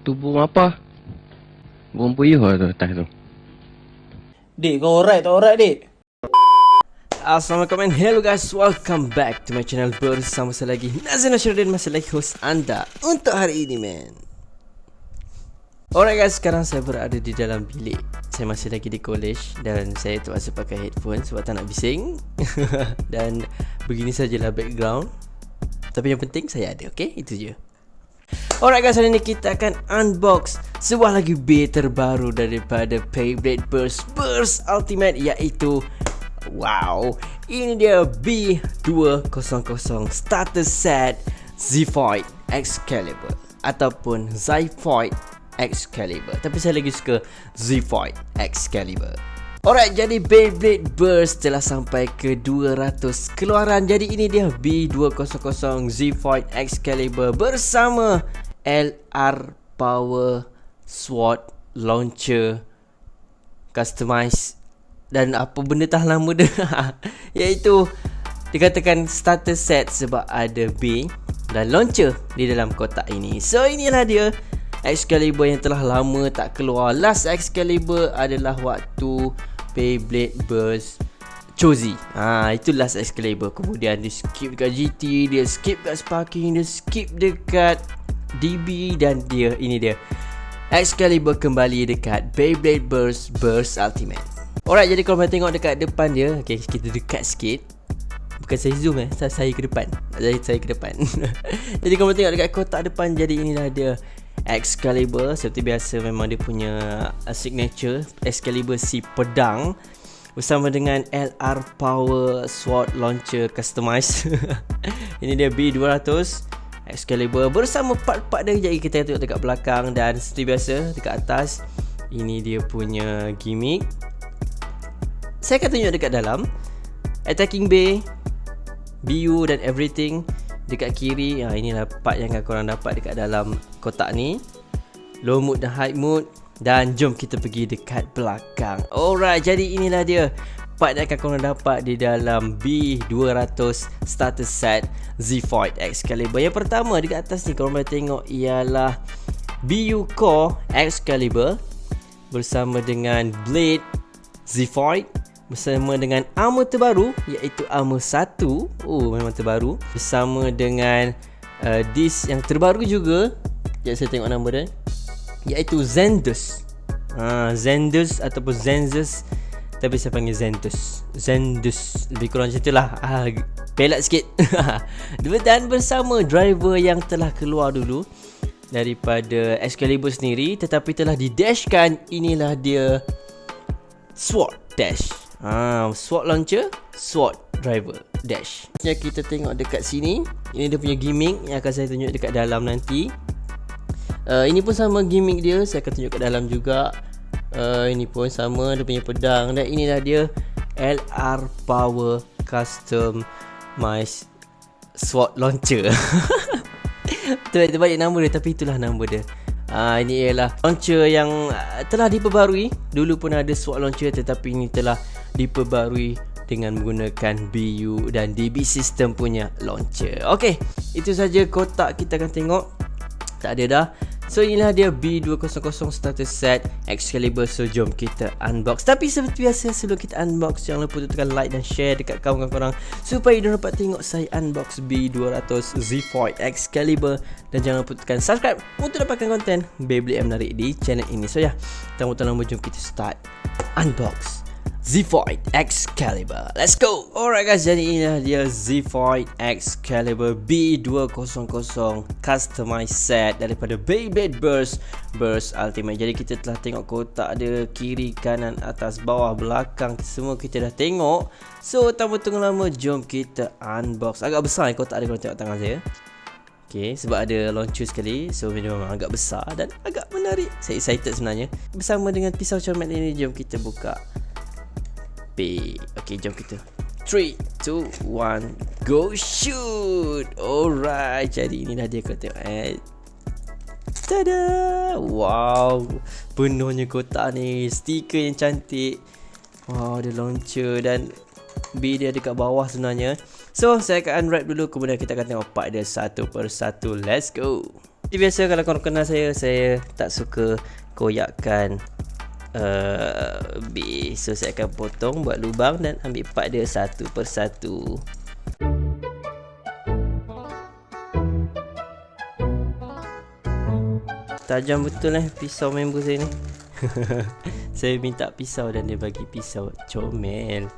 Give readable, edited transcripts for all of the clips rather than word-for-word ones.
Tu burung apa? Burung puyuh lah tu atas tu. Dik, kau alright dik? Assalamualaikum and hello guys, welcome back to my channel. Bersama saya lagi Nazir Nasruddin, masih lagi host anda untuk hari ini man. Alright guys, sekarang saya berada di dalam bilik. Saya masih lagi di college dan saya terpaksa pakai headphone sebab tak nak bising. Dan begini sajalah background. Tapi yang penting saya ada, okay? Itu je. Alright guys, hari ini kita akan unbox sebuah lagi build terbaru daripada Beyblade Burst Ultimate, iaitu wow, ini dia B200 Starter Set Zyphoid Excalibur ataupun Zyphoid Excalibur, tapi saya lagi suka Zyphoid Excalibur. Alright, jadi Beyblade Burst telah sampai ke 200 keluaran. Jadi ini dia B200 Zyphoid Excalibur bersama LR Power Sword Launcher Customize dan apa benda tak lama dia iaitu dikatakan starter set sebab ada B dan launcher di dalam kotak ini. So inilah dia Excalibur yang telah lama tak keluar. Last Excalibur adalah waktu Beyblade Burst Chozy. Itu last Excalibur. Kemudian dia skip dekat GT, dia skip dekat Sparking, dia skip dekat DB dan ini dia Excalibur kembali dekat Beyblade Burst Ultimate. Alright, jadi kalau tengok dekat depan dia, okay, kita dekat sikit. Bukan saya zoom saya ke depan. Saya ke depan. Jadi kalau tengok dekat kotak depan, jadi inilah dia Excalibur. Seperti biasa memang dia punya signature Excalibur si pedang bersama dengan LR Power Sword Launcher Customize. Ini dia B200 Excalibur bersama part-part dia. Jadi kita tengok dekat belakang dan seperti biasa dekat atas, ini dia punya gimmick. Saya akan tunjuk dekat dalam Attacking Bay, BU dan everything. Dekat kiri, inilah part yang korang dapat dekat dalam kotak ni. Low mode dan high mode. Dan jom kita pergi dekat belakang. Alright, jadi inilah dia part yang akan korang dapat di dalam B200 Starter Set Zyphoid Excalibur. Yang pertama dekat atas ni korang boleh tengok ialah BU Core Excalibur bersama dengan Blade Zyphoid, bersama dengan armor terbaru iaitu armor 1. Memang terbaru. Bersama dengan disc yang terbaru juga. Sekejap saya tengok nama dia, iaitu Zendus. Zendus ataupun Zenzus, tapi saya panggil Zendus. Lebih kurang macam itulah. Pelat sikit. Dan bersama driver yang telah keluar dulu daripada Excalibur sendiri, tetapi telah didashkan. Inilah dia Sword Dash. Sword Launcher, Sword Driver Dash. Yang kita tengok dekat sini, ini dia punya gimmick yang akan saya tunjuk dekat dalam nanti. Ini pun sama gimmick dia, saya akan tunjuk kat dalam juga. Ini pun sama, dia punya pedang. Dan inilah dia LR Power Customized Sword Launcher. Terbalik nama dia, tapi itulah nama dia. Ini ialah launcher yang telah diperbarui. Dulu pun ada sword launcher, tetapi ini telah diperbarui dengan menggunakan BU dan DB system punya launcher. Okey, itu saja kotak kita akan tengok. Tak ada dah. So inilah dia B200 Starter Set Excalibur. So jom kita unbox. Tapi seperti biasa, sebelum kita unbox, jangan lupa tekan like dan share dekat kawan-kawan korang supaya dia dapat tengok saya unbox B200 Zyphoid Excalibur. Dan jangan lupa tekan subscribe untuk dapatkan konten Beyblade yang menarik di channel ini. So tanpa lama, jom kita start unbox Zyphoid Excalibur. Let's go. Alright guys, jadi inilah dia Zyphoid Excalibur B200 Customized Set daripada Beyblade Burst Ultimate. Jadi kita telah tengok kotak dia, kiri, kanan, atas, bawah, belakang, semua kita dah tengok. So tanpa tunggu lama, jom kita unbox. Agak besar kotak dia kalau tengok tangan saya. Okay, sebab ada launcher sekali. So memang agak besar dan agak menarik. Saya excited sebenarnya. Bersama dengan pisau cermet ini, jom kita buka. Okay, jom kita 3, 2, 1, go shoot. Alright, jadi inilah dia, kau tengok. Tada! Wow, penuhnya kotak ni. Stiker yang cantik. Wow, ada launcher dan B dia dekat bawah sebenarnya. So saya akan unwrap dulu, kemudian kita akan tengok part dia satu persatu. Let's go. Seperti biasa kalau korang kenal saya tak suka koyakkan base. So saya akan potong, buat lubang dan ambil part dia satu persatu. Tajam betul pisau member saya ni. Saya minta pisau dan dia bagi pisau comel.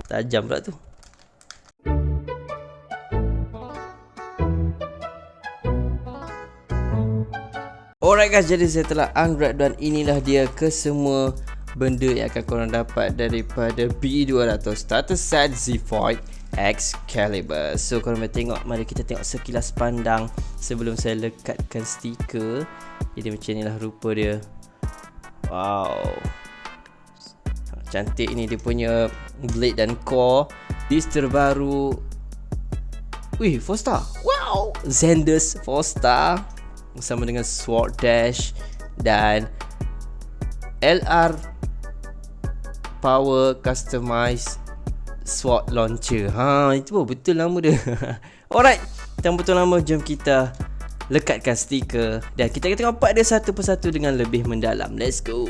Tajam pula tu. Alright guys, jadi saya telah unwrap dan inilah dia kesemua benda yang akan korang dapat daripada B200 Starter Set Z-Void Excalibur. So korang boleh tengok, mari kita tengok sekilas pandang sebelum saya lekatkan stiker. Jadi macam inilah rupa dia. Wow, cantik ni dia punya blade dan core. Disc terbaru. Wih, 4 star. Wow, Xander's 4 star bersama dengan Sword Dash dan LR Power Customized Sword Launcher. Itu betul nama dia. Alright, tanpa betul nama, jom kita lekatkan stiker dan kita akan tengok part dia satu persatu dengan lebih mendalam. Let's go.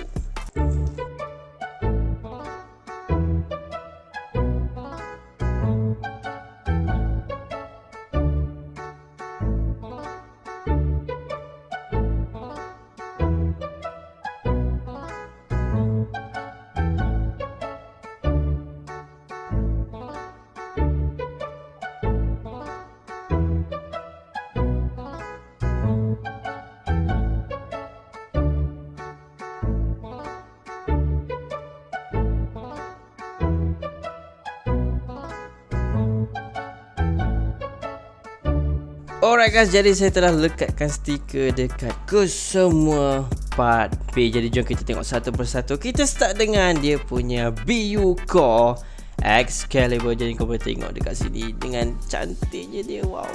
Alright guys, jadi saya telah lekatkan stiker dekat ke semua part B. Jadi jom kita tengok satu persatu. Kita start dengan dia punya BU Core Excalibur. Jadi kau boleh tengok dekat sini dengan cantiknya dia. Wow,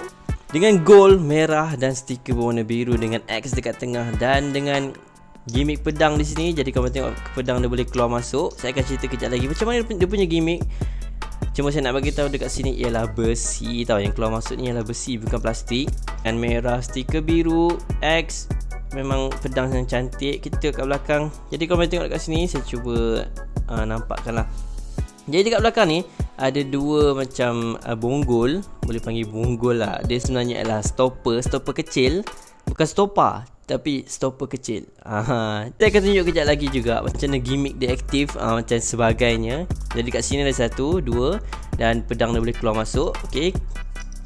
dengan gold, merah dan stiker berwarna biru dengan X dekat tengah dan dengan gimmick pedang di sini. Jadi kau boleh tengok pedang dia boleh keluar masuk. Saya akan cerita kejap lagi macam mana dia punya gimmick. Cuma saya nak bagi tahu dekat sini ialah besi tau. Yang keluar masuk ni ialah besi, bukan plastik. Dan merah, stiker biru, X. Memang pedang yang cantik. Kita tengok kat belakang. Jadi kalau boleh tengok dekat sini, saya cuba nampakkan lah. Jadi dekat belakang ni ada dua macam bonggol. Boleh panggil bonggol lah. Dia sebenarnya adalah stopper kecil. Bukan stopper, tapi stopper kecil. Saya akan tunjuk kejap lagi juga macam mana gimmick dia aktif, macam sebagainya. Jadi kat sini ada 1, 2 dan pedang dia boleh keluar masuk. Okey,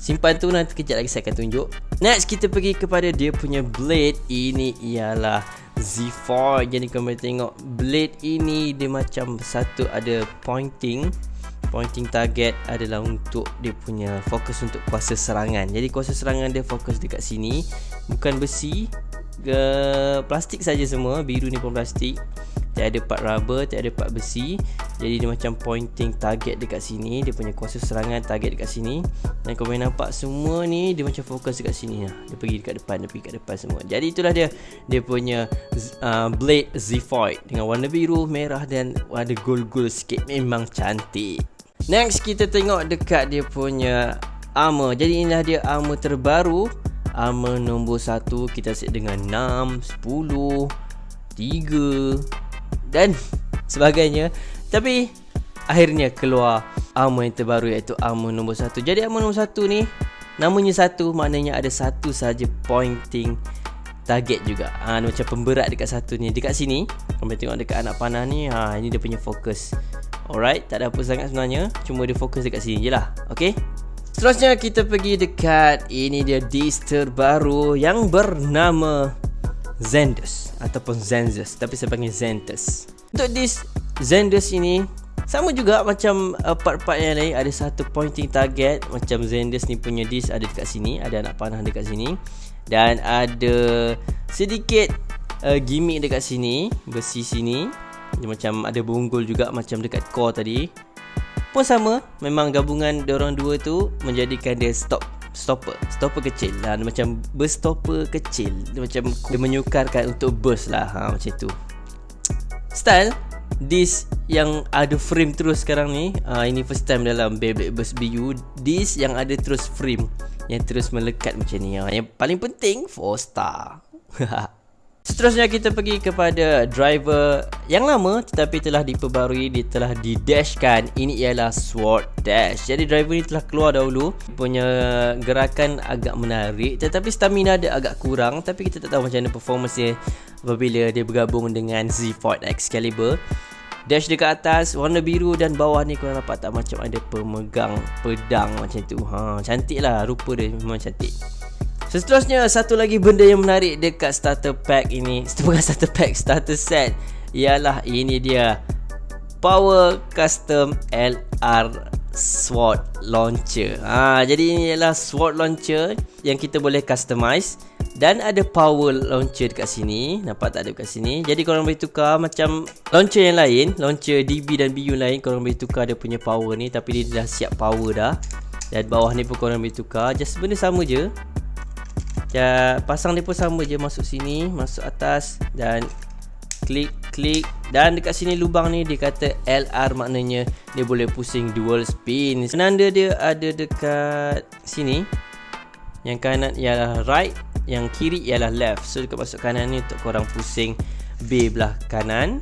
simpan tu, nanti kejap lagi saya akan tunjuk. Next kita pergi kepada dia punya blade. Ini ialah Z-Void. Jadi kau boleh tengok blade ini dia macam satu ada pointing target adalah untuk dia punya fokus untuk kuasa serangan. Jadi kuasa serangan dia fokus dekat sini. Bukan besi, plastik saja semua. Biru ni pun plastik. Tak ada part rubber, tak ada part besi. Jadi dia macam pointing target dekat sini. Dia punya kuasa serangan target dekat sini. Dan kau boleh nampak semua ni dia macam fokus dekat sini. Dia pergi dekat depan, semua. Jadi itulah dia punya blade Z-Void dengan warna biru, merah dan ada gold-gold sikit. Memang cantik. Next kita tengok dekat dia punya armor. Jadi inilah dia armor terbaru. Armor nombor 1 kita set dengan 6, 10, 3 dan sebagainya. Tapi akhirnya keluar armor yang terbaru, iaitu armor nombor 1. Jadi armor nombor 1 ni namanya 1, maknanya ada satu saja pointing target juga. Macam pemberat dekat satu ni. Dekat sini kami tengok dekat anak panah ni, ini dia punya fokus. Alright, tak ada apa sangat sebenarnya, cuma dia fokus dekat sini je lah. Okay, seterusnya kita pergi dekat ini dia disc terbaru yang bernama Xander's ataupun Xander's, tapi saya panggil Xander's. Untuk disc Xander's ini sama juga macam part-part yang lain, ada satu pointing target. Macam Xander's ni punya disc ada dekat sini, ada anak panah dekat sini dan ada sedikit gimmick dekat sini, besi sini. Dia macam ada bonggol juga macam dekat core tadi. Pun sama, memang gabungan diorang dua tu menjadikan dia stopper kecil lah. Dia macam burst stopper kecil. Dia macam dia menyukarkan untuk burst lah, macam tu. Style disc yang ada frame terus sekarang ni, ini first time dalam Beyblade Burst BU, disc yang ada terus frame yang terus melekat macam ni. Yang paling penting 4 star. Seterusnya kita pergi kepada driver yang lama tetapi telah diperbarui, dia telah didashkan. Ini ialah Sword Dash. Jadi driver ni telah keluar dahulu, punya gerakan agak menarik tetapi stamina dia agak kurang. Tapi kita tak tahu macam mana performance dia apabila dia bergabung dengan Z-Void Excalibur. Dash dekat atas warna biru dan bawah ni korang nampak tak macam ada pemegang pedang macam tu. Cantik lah, rupa dia memang cantik. Seterusnya satu lagi benda yang menarik dekat starter pack ini, bukan starter pack, starter set, ialah ini dia Power Custom LR Sword Launcher. Jadi ini ialah Sword Launcher yang kita boleh customize. Dan ada Power Launcher dekat sini. Nampak tak ada dekat sini. Jadi korang boleh tukar macam launcher yang lain, launcher DB dan BU lain. Korang boleh tukar dia punya power ni, tapi dia dah siap power dah. Dan bawah ni pun korang boleh tukar. Just benda sama je. Pasang dia pun sama je. Masuk sini, masuk atas dan klik. Dan dekat sini lubang ni dia kata LR, maknanya dia boleh pusing dual spin. Penanda dia ada dekat sini. Yang kanan ialah right, yang kiri ialah left. So dekat masuk kanan ni untuk korang pusing B belah kanan,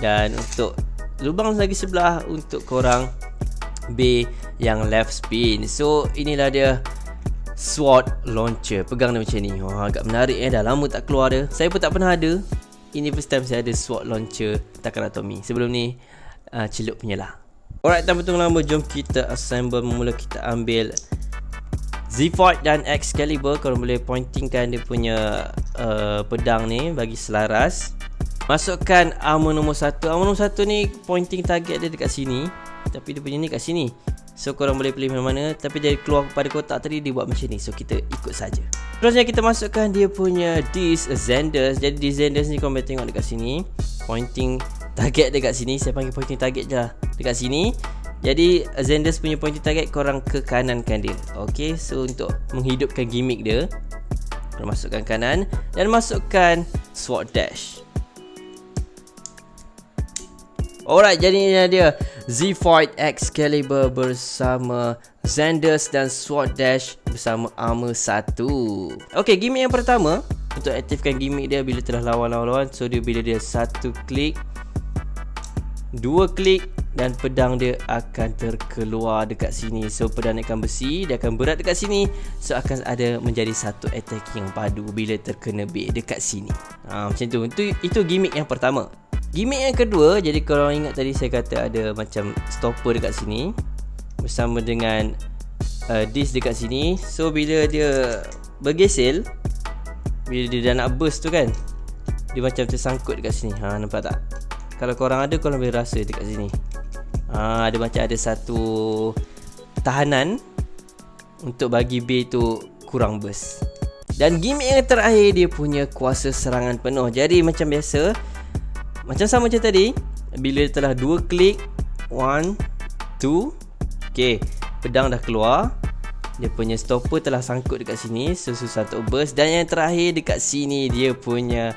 dan untuk lubang lagi sebelah untuk korang B yang left spin. So inilah dia Sword Launcher. Pegang dia macam ni. Agak menarik dah lama tak keluar dia. Saya pun tak pernah ada. Ini first time saya ada Sword Launcher Takara Tomy. Sebelum ni celup punya lah. Alright, tanpa tunggu lama, jom kita assemble. Mula kita ambil Z-Void dan Excalibur. Korang boleh pointingkan dia punya pedang ni bagi selaras. Masukkan armor nombor 1. Armor nombor 1 ni pointing target dia dekat sini, tapi dia punya ni kat sini. So korang boleh pilih mana-mana, tapi dia keluar pada kotak tadi dia buat macam ni. So kita ikut saja. Terusnya kita masukkan dia punya disc Xander's. Jadi disc Xander's ni korang boleh tengok dekat sini. Pointing target dekat sini. Saya panggil pointing target je lah, dekat sini. Jadi Xander's punya pointing target korang ke kanankan dia. Okay, so untuk menghidupkan gimmick dia, korang masukkan kanan dan masukkan Sword Dash. Alright, jadi ini dia Z-Void Excalibur bersama Xander's dan Sword Dash bersama armor 1. Okay, gimmick yang pertama, untuk aktifkan gimmick dia bila telah lawan-lawan. So dia bila dia 1 klik, 2 klik, dan pedang dia akan terkeluar dekat sini. So pedang akan besi, dia akan berat dekat sini. So akan ada menjadi satu attack yang padu bila terkena B dekat sini. Macam tu. Itu gimmick yang pertama. Gimmick yang kedua, jadi korang ingat tadi saya kata ada macam stopper dekat sini bersama dengan disc dekat sini. So bila dia bergesel, bila dia dah nak burst tu kan, dia macam tersangkut dekat sini. Nampak tak? Kalau korang ada, korang boleh rasa dekat sini. Ada macam ada satu tahanan untuk bagi B tu kurang burst. Dan gimmick yang terakhir, dia punya kuasa serangan penuh. Jadi macam biasa, macam sama macam tadi, bila telah 2 klik, 1, 2, okay, pedang dah keluar, dia punya stopper telah sangkut dekat sini, so susah untuk burst. Dan yang terakhir dekat sini, dia punya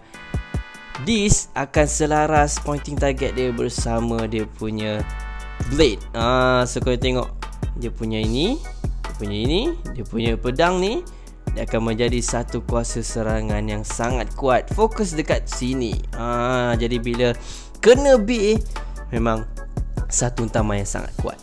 disc akan selaras pointing target dia bersama dia punya blade. So korang tengok, dia punya ini, dia punya ini, dia punya pedang ni, dia akan menjadi satu kuasa serangan yang sangat kuat. Fokus dekat sini. Jadi bila kena B, memang satu utama yang sangat kuat.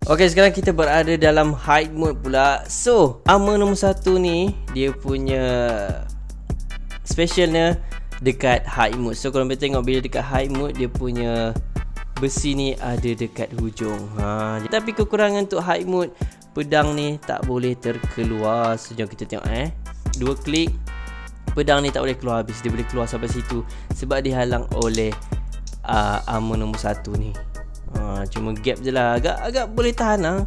Okay, sekarang kita berada dalam hide mode pula. So, armor nombor 1 ni, dia punya specialnya dekat hide mode. So, korang boleh tengok bila dekat hide mode, dia punya besi ni ada dekat hujung. Tapi kekurangan untuk hide mode, pedang ni tak boleh terkeluar. Sejauh kita tengok 2 klik, pedang ni tak boleh keluar habis. Dia boleh keluar sampai situ sebab dihalang oleh armor nombor 1 ni. Cuma gap je lah. Agak boleh tahan lah,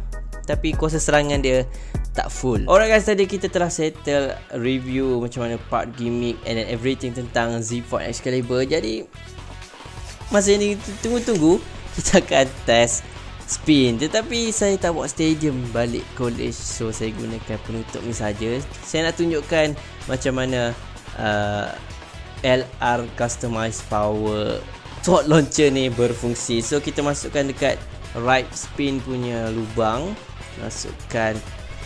tapi kuasa serangan dia tak full. Alright guys, tadi kita telah settle review macam mana part gimmick and then everything tentang Z-Foid Excalibur. Jadi masa ni tunggu-tunggu kita akan test spin. Tetapi saya tak buat stadium balik college, so saya gunakan penutup ni saja. Saya nak tunjukkan macam mana LR Customize Power sword launcher ni berfungsi. So kita masukkan dekat right spin punya lubang, masukkan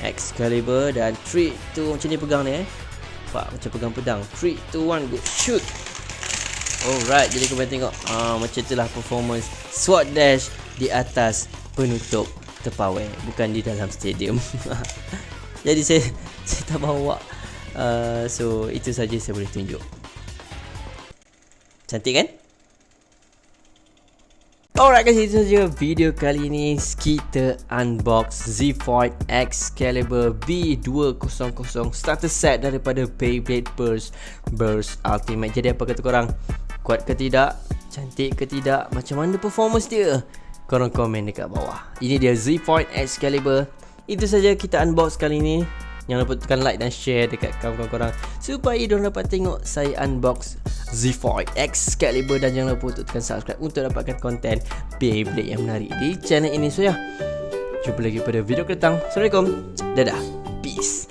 Excalibur dan 3, 2, macam ni pegang ni nampak macam pegang pedang. 3, 2, 1, go shoot. Alright, jadi korang tengok macam itulah performance sword dash di atas penutup terpawai, bukan di dalam stadium. Jadi saya tak bawa. So itu saja saya boleh tunjuk. Cantik kan? Alright guys, itu saja video kali ini. Kita unbox Z-Foid Excalibur B200 starter set daripada Beyblade Burst Ultimate. Jadi apa kata korang? Kuat ke tidak? Cantik ke tidak? Macam mana performance dia? Korang komen dekat bawah. Ini dia Z-Foid Excalibur. Itu saja kita unbox kali ini. Jangan lupa tekan like dan share dekat kawan-kawan korang supaya diorang dapat tengok saya unbox Z-Foid Excalibur. Dan jangan lupa untuk tekan subscribe untuk dapatkan konten Beyblade yang menarik di channel ini. So ya, jumpa lagi pada video ke datang. Assalamualaikum. Dadah. Peace.